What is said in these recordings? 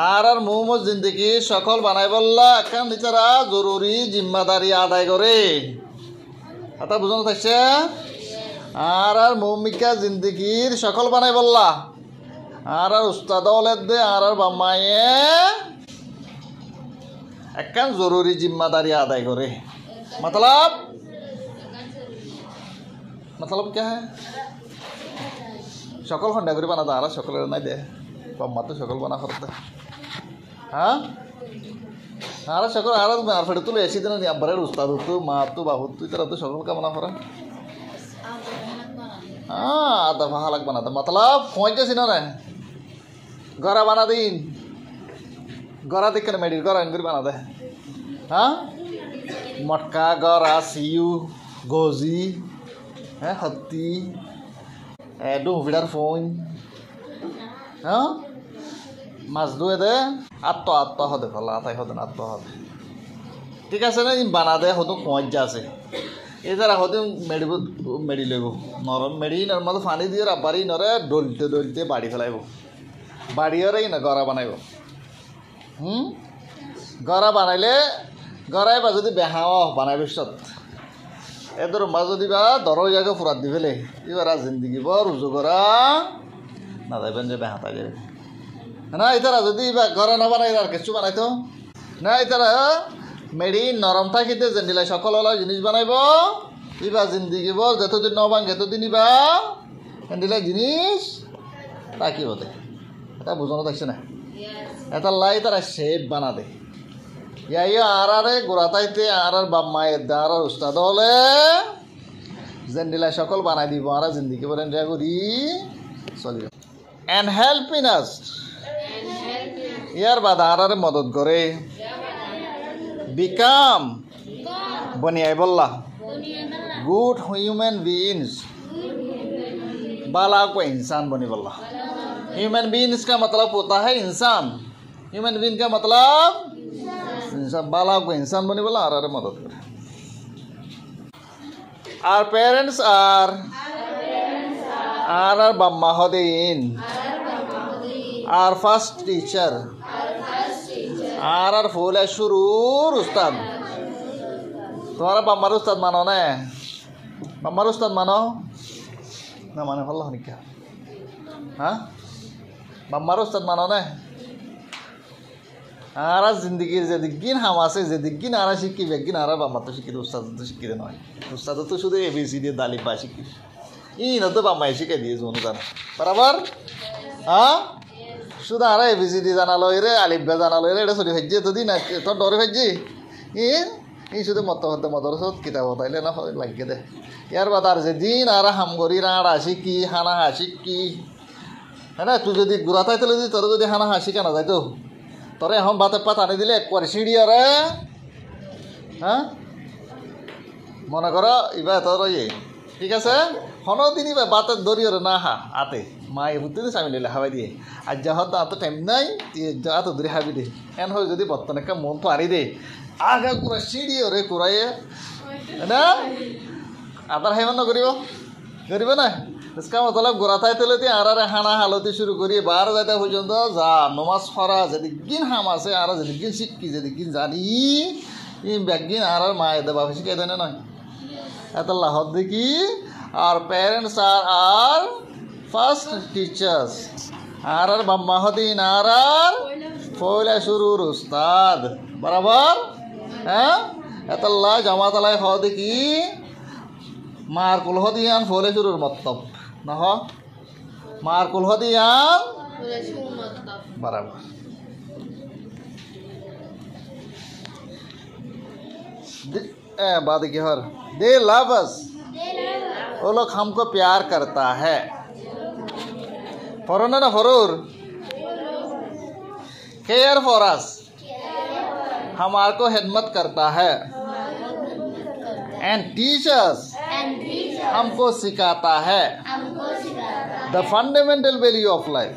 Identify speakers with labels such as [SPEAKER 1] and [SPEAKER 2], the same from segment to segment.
[SPEAKER 1] আর মোহাম্মদ জিন্দগি সকল বানাই বললা এখন বিচারা জরুরি জিম্মাদারি আদায় করে কথা বুঝানো থাকছে আর মৌমিকা জিন্দগির সকল বানাই বললা আর উস্তাদ দে আর বাম্মায়ে এখন জরুরি জিম্মাদারি আদায় করে मतलब मतलब क्या है সকল খন্ডা করে বানা আর সকলের নাই দে বাম্মা তো সকল বানা করতে হ্যাঁ আর সকল আর মারফেটে তুলে এসে দিন আব্বারের উস্তাদ তো মা তো বাবু তুই তারা তো সকল কামনা করা हाँ आधा हालक बना था मतलब फोन जैसी ना रहे गरा बना दिन गरा देख कर मेडी गरा इनकर बना दे हाँ मटका गरा सीयू गोजी है हत्ती एडो विडर फोन हाँ मजदू है दे आत्तो आत्तो हो दे फला आता हो दे आत्तो हो दे ठीक है सर इन बना दे हो तो फोन जैसे এছাড়া হতে মেডি লইব নরম মেডি নর্মাল পানি দিয়ে রাব্বারি নরে ডলতে ডলতে বাড়ি ফেলাইব বাড়িওরেই না গড়া বানাইব গড়া বানাইলে গড়াইবা যদি বেহাও বানাইব সত এদের মা যদি বা দর জায়গা ফুরাত দি ফেলে এবার জিন্দগি বড় রুজু করা না যাইবেন যে বেহাতা যাবে না এছাড়া যদি গড়া না বানাই আর কিছু বানাইতো না এছাড়া মেডি নরম থাকিতে জেন্দিলাই সকল জিনিস বানাইব ইবা জিন্দিগি বল যতদিন নবাং এতদিন ইবা জেন্দিলাই জিনিস রাখিব দে এটা বুঝানো থাকছে না এটা লাই তারা শেপ বানা দে ইয়া আর আরে গোড়াতাইতে আর বাম্মায়ের দ্বার উস্তাদ হলে জেন্দিলাই সকল বানাই দিব আর জিন্দিগি বলেন যা করি চলিব এন্ড হেল্পিং আস ইয়ার বাদ আর মদত করে become बनियाई बोल्ला गुड ह्यूमन बीइंग्स बाला को इंसान बनी बोल्ला ह्यूमन बीइंग्स का मतलब होता है इंसान ह्यूमन बीइंग का मतलब इंसान बाला को इंसान बनी बोला और मदद करे our parents are bamma hodin our first teacher আর ফুলে শুরুর উস্তাদ তোমারা বাম্মার উস্তাদ মানো না বাম্মার উস্তাদ মানো না মানে ভালো হনিকা হ্যাঁ বাম্মার উস্তাদ মানো না আর জিন্দগির যেদিন হাম আছে যেদিন আর শিখি বেগিন আর বাম্মা তো শিখি উস্তাদ তো শিখি নয় উস্তাদ তো শুধু এবিসি দিয়ে দালিব বা শিখি ই না তো বাম্মাই শিখে দিয়ে জানো বরাবর হ্যাঁ শুধু আর এবিসিডি জানালো রে আলিফবা জানালো রে এটা সরি ভেজে তো দিন তোর ডরে ভেজি ই শুধু মতর সব কিতাব তাইলে না লাগিয়ে দে ইয়ার বাদ আর যেদিন আর হামগরি রাঁড় আসি কি হানা হাসি কি হ্যাঁ না তুই যদি গুড়া তাই তাহলে যদি তোর যদি হানা হাসি কেনা যাইতো তোরে এখন ভাতের পাত আনি দিলে একবার সিঁড়ি আরে হ্যাঁ মনে করো ইবা তোর ইয়ে ঠিক আছে হনো দিনই বাতের দড়ি ওরে না হা আতে মায়ে বুঝতে দিস আমি নিলে হাওয়াই দিয়ে আর যা হতো এত টাইম নাই এত দূরে হাবি দে এন হয় যদি বর্তমানে একটা মন তো আরি দে আগা কুড়া সিঁড়ি ওরে কুড়াইয়ে না আদার হাইমান করিব না इसका मतलब গোড়াতাই তেলেতে আর হানা হালতি শুরু করি বার যাইতে পর্যন্ত যা নমাজ ফরা যেদিন হাম আছে আর যেদিন শিখি যেদিন জানি ই ব্যাগিন আর মায়ের দেবা শিখাই দেয় না নয় এত লাহত দেখি আর প্যারেন্টস আর ফার্স্ট টিচার্স আর বাম্মা হদিন আর ফয়লা শুরুর উস্তাদ বরাবর হ্যাঁ এতল্লা জামাতালাই হ দেখি মার কুল হদিয়ান ফয়লা শুরুর মতলব না হ মার কুল হদিয়ান বরাবর बात की हर दे लव अस वो लोग हमको प्यार करता है फरोना ना फरूर केयर फॉर अस हमारे को हिदमत करता है एंड टीचर्स हमको सिखाता है the fundamental value of life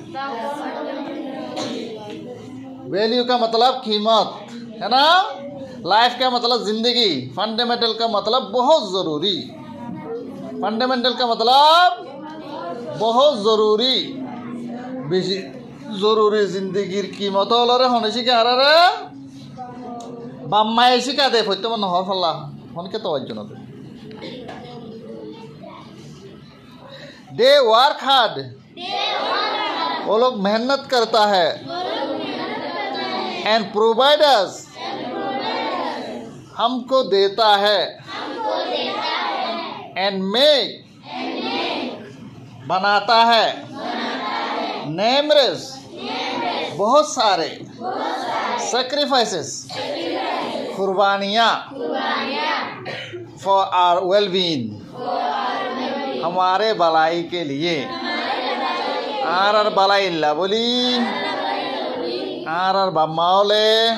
[SPEAKER 1] value का मतलब कीमत है ना लाइफ का मतलब जिंदगी फंडामेंटल का मतलब बहुत ज़रूरी फंडामेंटल का मतलब बहुत ज़रूरी জরুরি জিন্দগির কিমত হলরে হনে শিখে আরারে বাম্মায় শিখা দে ফৈতে মনে হওয়ার ফল্লা হনকে তো জন্য दे वर्क हार्ड वो लोग मेहनत करता है एंड प्रोवाइडर्स हमको देता है एंड मेक बनाता है नेमरेस बहुत सारे सैक्रिफाइसेस कुर्बानियाँ फॉर आवर वेलबीइंग हमारे भलाई के लिए आर बलाई ला बोली आर बामाओले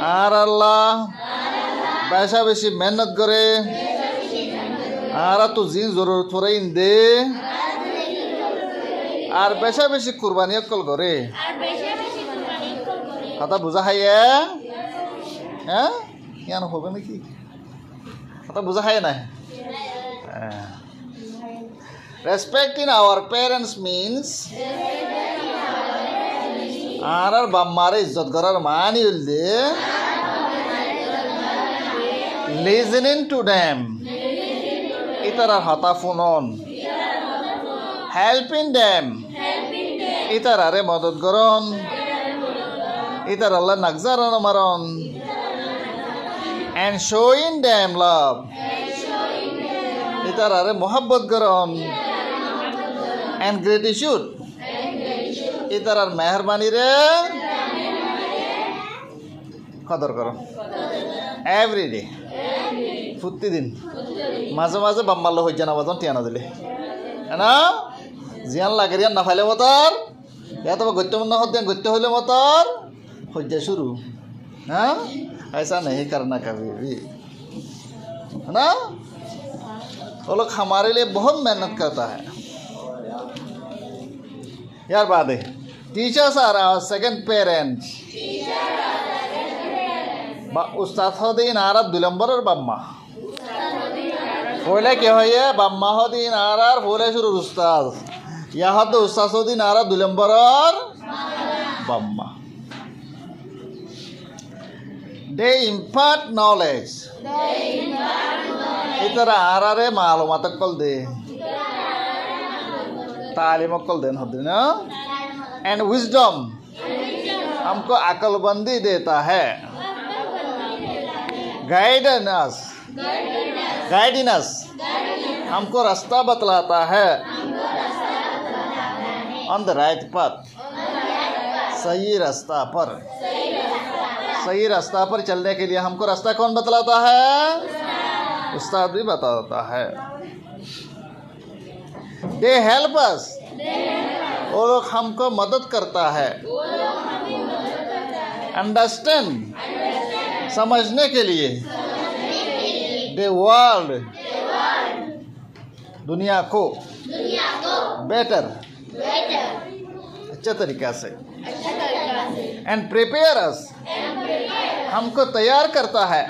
[SPEAKER 1] आर अल्लाह बैसा बेसी मेहनत करे आर तो जिन जरूरत हो रही दे आर बैसा बेसी कुर्बानी कल करे कथा बुझा है ये हैं क्या ना होगा ना कि कथा बुझा है ना Respecting our parents means आरर बाम्मारे इज्जत करार मानी उल्दे listening to them इतरा हाथा फुनोन helping them इतरा रे मदद करोन इतरा अल्लाह नगज़ारा नमरोन and showing them love इतरा रे मोहब्बत करोन and gratitude इतर मेहरबानी रे कदर करो एवरी डे फुट्टी दिन माजे माजे बम्मालो हो जाना बदन टियाना दिले है ना जियान लागे रियान ना फाइले मतार या तो गत्ते मन ना होते गत्ते होले मतार हो जा शुरू हाँ ऐसा नहीं करना कभी भी है ना वो लोग हमारे लिए बहुत मेहनत करता है यार बात है teachers are our second parents उस्ताद हो दिन आरब दुलंबर और बम्मा बोले क्या है बम्मा हो दिन आरब बोले शुरू उस्ताद यहाँ तो उस्ताद हो दिन आरब दुलंबर और बम्मा they impart knowledge इतना आरारे मालूमात कल दे तालीम कल देन होते ना and wisdom हमको अकलबंदी देता है गाइडेंस हमको रास्ता बतलाता है on the right path सही रास्ता पर चलने के लिए हमको रास्ता कौन बतलाता है उस्ताद भी बताता है they help us वो लोग हमको मदद करता है अंडरस्टैंड समझने के लिए the world दुनिया को बेटर अच्छा तरीका से एंड प्रिपेयर अस हमको तैयार करता है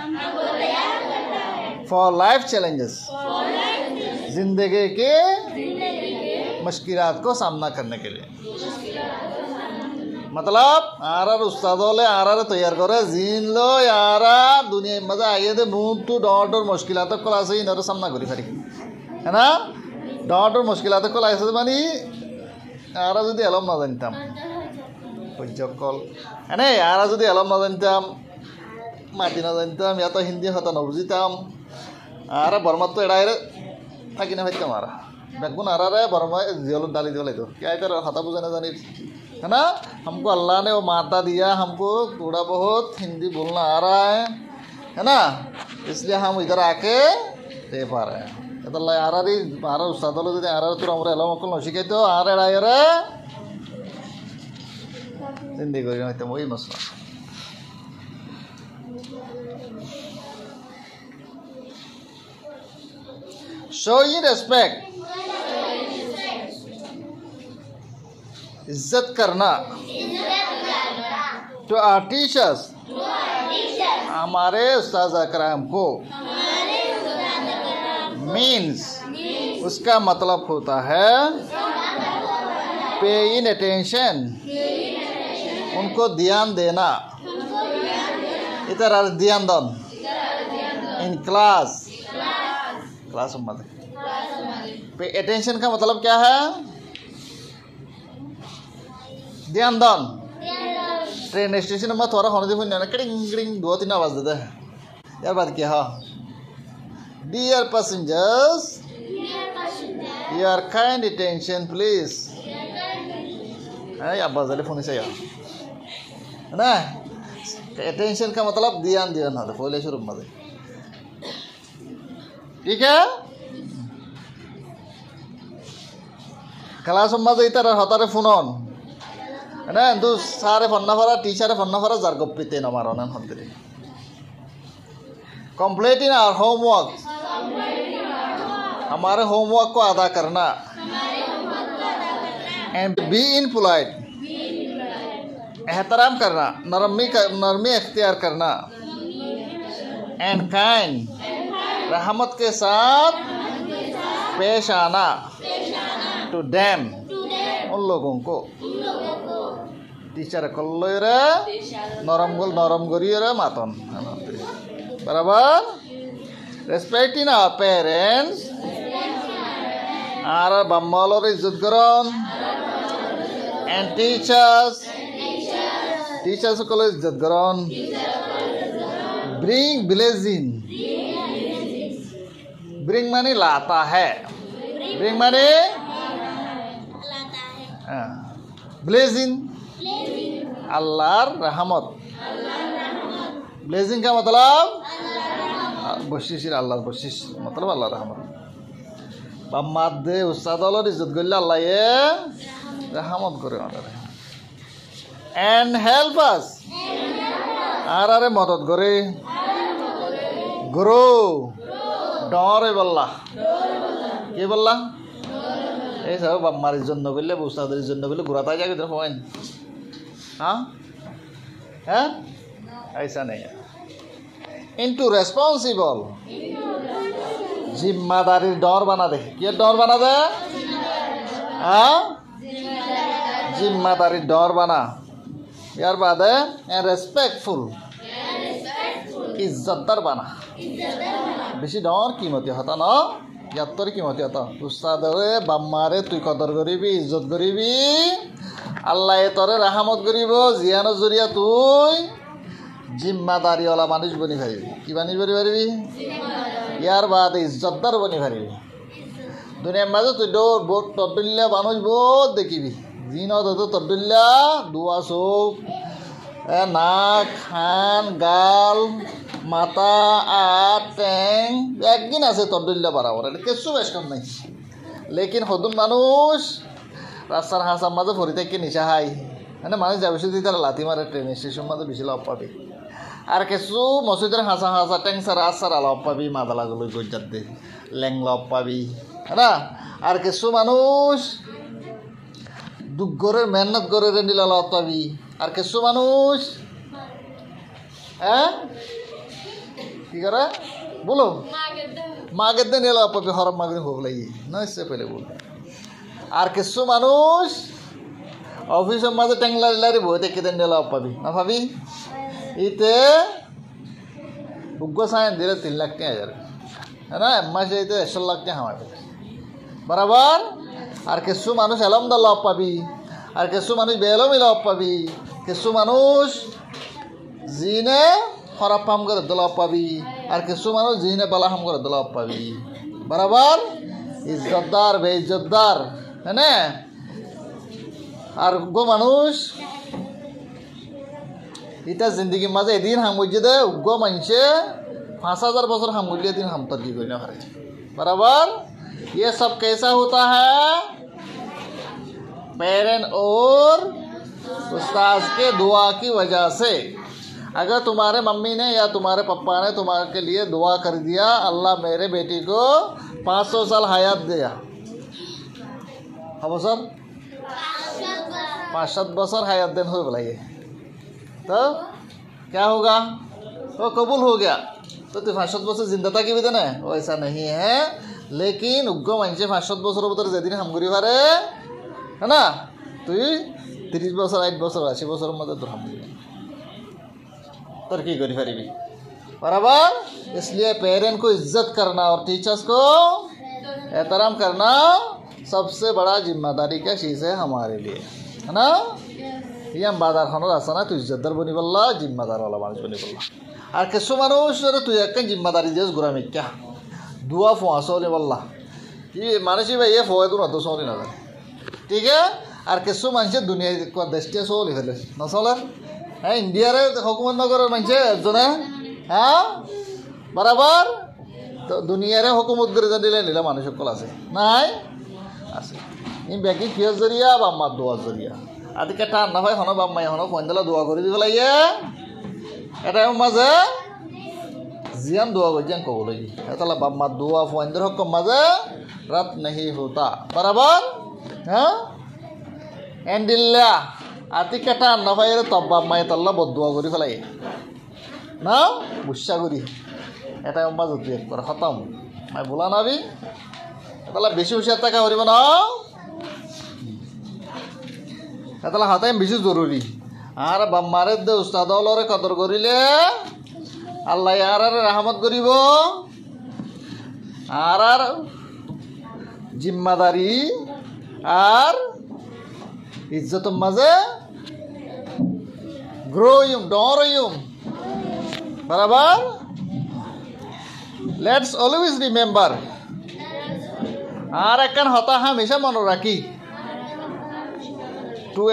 [SPEAKER 1] फॉर लाइफ चैलेंजेस जिंदगी के मुश्किलात को सामना करने के लिए मतलब आरार उस्तादों ले आरार तैयार करे जिन लो यारा दुनिया मजा आइए दे मुंह तो डॉट और मुश्किलात को लासे ही नर सामना करी फरी है ना डॉट और मुश्किलात को लासे मानी आरा जुदी अलम ना जानताम पज्जकल है ना आरा जुदी अलम ना जानताम माटी ना जानताम या तो हिंदी हता ना बुझिताम आरा बर्मा तो एडायर थाकी ना हत्या मारा बैगुन आरा रे बर्मा जियालुन डाली दियो लेतो क्या इधर हता बुझे ना जानी है ना हमको अल्लाह ने वो माता दिया हमको थोड़ा बहुत हिंदी बोलना आ रहा है ना इसलिए हम इधर आके दे पा रहे हैं इधर ला आ रही आरा उस्ताद लोग इधर आ रहा तो हमारे अल्लाह मक्कल नौशिके तो आ रहा है रे हिंदी कोई नहीं तो वही मसला showing respect इज्जत करना to our teachers हमारे उस्ताद अकराम को means उसका मतलब होता है पे इन अटेंशन, उनको ध्यान देना, इधर ध्यान दन, इन क्लास, क्लास मत पे अटेंशन का मतलब क्या है? ध्यान दन। ट्रेन स्टेशन में थोड़ा होने दे ना क्रिंग क्रिंग 2-3 आवाज देता है यार। बात क्या है? Dear passengers, your kind attention please. है आवाज वाले फोन से यार ना। अटेंशन का मतलब ध्यान देना है पहले शुरू में, ठीक है? क्लास में इतर होता रे फोन ऑन ना, तो सारे फन्ना फरा टीचर फन्ना फरा जार गप्पीते न मारो ना होते। कंप्लीटिंग आवर होमवर्क, हमारे होमवर्क को अदा करना। एंड बी इन पोलाइट, एहतराम करना, नरमी इख्तियार करना। एंड काइंड, रहमत के साथ पेश आना। टू डैम, उन लोगों को। टीचर कल्लोरे नरम गरियोरे मातन बराबर। रेस्पेक्टिंग आवर पेरेंट्स, आर बम्मालोर इज्जत करन। एंड टीचर्स को इज्जत करन। ब्रिंग ब्लेसिंग, ब्रिंग माने लाता है, ब्रिंग माने ब्लेसिंग अल्लाह रहमत। ब्लेसिंग का मतलब बख्शिश, अल्लाह बख्शिश मतलब अल्लाह रहमत। बाम्मा दे उस्तादोर इज्जत करले अल्लाह ये रहमत करे আমাদের। एंड हेल्प अस, আর আরে মদত করে। গ্রো, ডরে বললা, কে বললা? এই সব বাম্মার জন্য বললে, উস্তাদের জন্য বললে ঘোরাতে যাবে তো হয়। हाँ हैं? ऐसा नहीं है। इनटू रेस्पॉन्सिबल, जिम्मेदारी डर बना दे। क्या डर बना दे? हाँ, जिम्मेदारी डर बना। यार बात है रेस्पेक्टफुल, इज्जतदार बना। बेशी डर कीमती होता ना, यात्तर कीमती होता। उस्तादरे बाम्मारे तुई कदर करिबी, इज्जत करिबी, আল্লাহ তোরে রাহমত করিব। জিয়ানোর জরিয়া তুই জিম্মাদারিওয়ালা মানুষ বনি পারিবি। কি মানুষ বনি পারিবি? ইয়ার বাদ ইজ্জতদার বনি পারিবি। দুনিয়ার মাঝে তুই বহুত তদ্দুল্লা মানুষ বহুত দেখিবি। জিনত তদ্দুল্লা দুয়া চোখ, নাক, খান, গাল, মাথা, আট, ট্যাং একদিন আছে তদ্দুল্লা বাড়াবার, কিছু বেশ কম নাই। লেকিন হদুন মানুষ রাস্তার হাসার মাঝে ভরি থেকে নিশা হাই মানে মানুষ যাবে শুধু তারা লাথি মারে। ট্রেন স্টেশন মাঝে বেশি লাভ পাবি। আর কিছু মসজিদের হাসা হাসা ট্যাংসার আসারা লাভ পাবি, মাদালাগুলো গজ্জার দে ল্যাং লাভ পাবি না। আর কিছু মানুষ দুঃখরের মেহনত করে নিলে লাভ পাবি। আর কিছু মানুষ হ্যাঁ কি করে বলো মাগের দিন লাভ পাবি, হরম মাগরিব হোক লাগি না সে পেলে বল। আর কিছু মানুষ অফিসের মাঝে ট্যাংলা লারি বইতে কেটে নিয়ে লাভ পাবি না ভাবি। ইতে উগ্র সাইন দিলে 3 লাখ টাকা হাজার है ना, মাসে ইতে 100 লাখ টাকা হামাবে বরাবর। আর কিছু মানুষ এলমদা লাভ পাবি, আর কিছু মানুষ বেলমি লাভ পাবি। কিছু মানুষ জিনে খারাপ কাম করে লাভ পাবি, আর কিছু মানুষ জিনে বালা কাম করে লাভ পাবি বরাবর। ইজ্জতদার বেইজ্জতদার না। আর উগ্র মানুষ ইটা জিন্দগির মাঝে এদিন হামুজি দে। উগ্র মানুষে 5000 বছর হামুলিয়ে দিন হামতর কি করি না পারে बराबर। ये सब कैसा होता है? पेरेंट और उस्ताद के दुआ की वजह से। अगर तुम्हारे मम्मी ने या तुम्हारे पापा ने तुम्हारे लिए दुआ कर दिया, अल्लाह मेरे बेटी को 500 साल हयात दिया। हाँ सर 5-7 बছর हयात दिन हो बोला ये, तो क्या होगा? वो कबूल हो गया तो 5-7 বছর जिंदा था कि भी देना वो ऐसा नहीं है। लेकिन उग्र मानसे 5-7 বছর भीतर जेदिन हामगुरी पारे है ना তুই 30 বছর 8 বছর 80 বছরের মধ্যে তোর হাম দিবি তোর কি करी पारिबी बराबर। इसलिए पेरेंट को इज्जत करना और टीचर्स को एहतराम करना सबसे बड़ा जिम्मेदारी का चीज़ है हमारे लिए, है ना। ये हम बाजार खाना रास्ता ना तू इज्जतदार बनी बल्ला जिम्मेदार वाला मानुष बनी बल्ला और किसो मानुष तू एक जिम्मेदारी दिस गुरा में क्या दुआ फुआसो ने बल्ला ये मानुष भाई ये फोए तू ना तो सोनी ना ठीक है। और किसो मानसे दुनिया को दस्तिया सो लिखे ना सोला है इंडिया रे हुकूमत नगर मानसे जो ना हाँ बराबर तो दुनिया रे हुकूमत करे जाने ले नीला मानुष को लासे नहीं आसे इन बैकिंग किया जरिया बाम्मा दुआ जरिया आदि के टान ना भाई हनो बाम्मा हनो फोन दला दुआ करी दी बोला ये এটা মাঝে জিয়ান दुआ को जियान को बोलेगी ऐसा बाम्मा दुआ फोन दर को मजे रत नहीं होता बराबर हाँ एंडिल्ला आती के टान ना भाई तब बाम्मा तल्ला बहुत दुआ करी फलाई ना बुश्शा करी এটা মাঝে তুই একবার খতম मैं बोला ना भी তাহলে বেশি হুঁশিয়ার থাকা হরিব না তাহলে হাতে বেশি জরুরি আর বাম্মারে দে উস্তাদ হলরে কদর করিলে আল্লাহ আর রহমত করিব আর জিম্মাদারি আর ইজ্জতের মাঝে গ্রোয়ুম ডরয়ুম बराबर। लेट्स ऑलवेज रिमेंबर और एक होता हमेशा मन रखी टू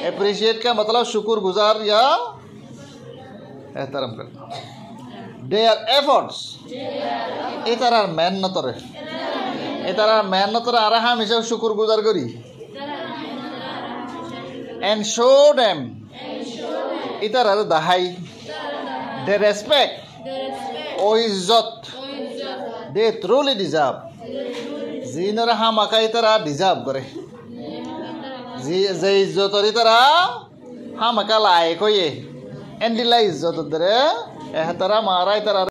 [SPEAKER 1] अप्रिशिएट का मतलब शुक्रगुजार या एहतराम करना देयर एफर्ट्स इतरा मेहनत और हमेशा शुक्रगुजार करी एंड शो देम इतरा दहाई दे रेस्पेक्ट ओ इज्जत दे ट्रूली डिजर्व जिनरा हम आका इतरा डिजर्व करे जे इज्जत इतरा हम आका लायक होये एंडिला इज्जत दरे एहतरा मारा इतरा